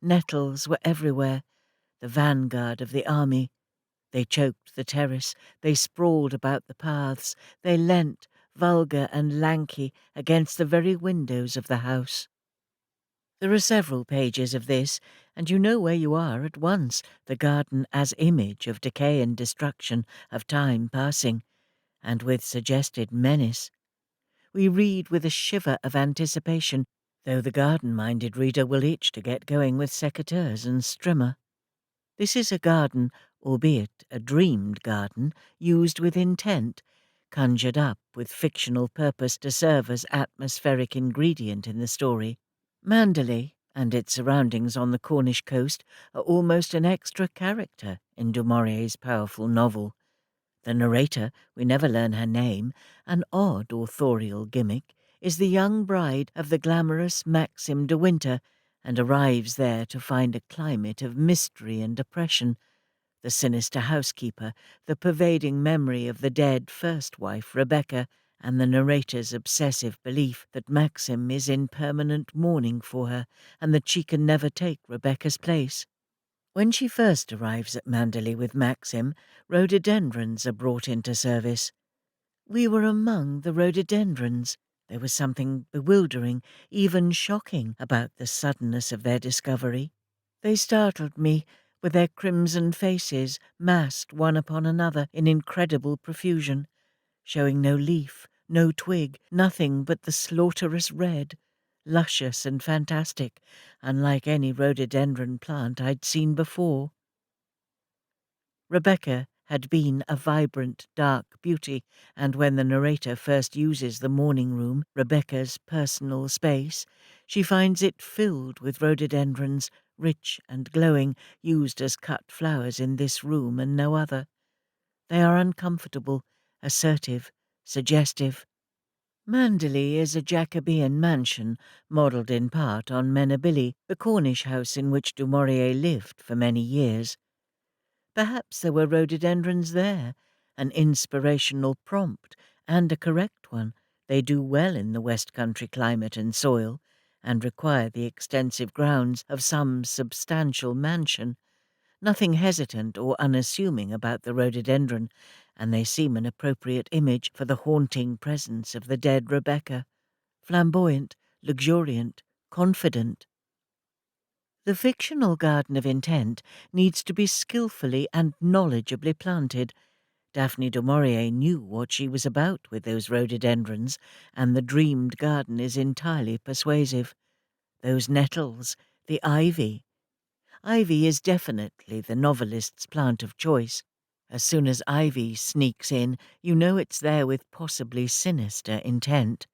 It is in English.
Nettles were everywhere, the vanguard of the army. They choked the terrace, they sprawled about the paths, they leant, vulgar and lanky, against the very windows of the house. There are several pages of this, and you know where you are at once, the garden as image of decay and destruction, of time passing, and with suggested menace. We read with a shiver of anticipation, though the garden-minded reader will itch to get going with secateurs and strimmer. This is a garden, albeit a dreamed garden, used with intent, conjured up with fictional purpose to serve as atmospheric ingredient in the story. Manderley and its surroundings on the Cornish coast are almost an extra character in du Maurier's powerful novel. The narrator, we never learn her name, an odd authorial gimmick, is the young bride of the glamorous Maxim de Winter, and arrives there to find a climate of mystery and oppression. The sinister housekeeper, the pervading memory of the dead first wife, Rebecca, and the narrator's obsessive belief that Maxim is in permanent mourning for her and that she can never take Rebecca's place. When she first arrives at Manderley with Maxim, rhododendrons are brought into service. We were among the rhododendrons. There was something bewildering, even shocking, about the suddenness of their discovery. They startled me, with their crimson faces massed one upon another in incredible profusion, showing no leaf, no twig, nothing but the slaughterous red, luscious and fantastic, unlike any rhododendron plant I'd seen before. Rebecca had been a vibrant, dark beauty, and when the narrator first uses the morning room, Rebecca's personal space, she finds it filled with rhododendrons, rich and glowing, used as cut flowers in this room and no other. They are uncomfortable, assertive, suggestive. Manderley is a Jacobean mansion, modelled in part on Menebilly, the Cornish house in which du Maurier lived for many years. Perhaps there were rhododendrons there, an inspirational prompt, and a correct one. They do well in the West Country climate and soil, and require the extensive grounds of some substantial mansion. Nothing hesitant or unassuming about the rhododendron, and they seem an appropriate image for the haunting presence of the dead Rebecca. Flamboyant, luxuriant, confident. The fictional garden of intent needs to be skillfully and knowledgeably planted. Daphne du Maurier knew what she was about with those rhododendrons, and the dreamed garden is entirely persuasive. Those nettles, the ivy. Ivy is definitely the novelist's plant of choice. As soon as ivy sneaks in, you know it's there with possibly sinister intent.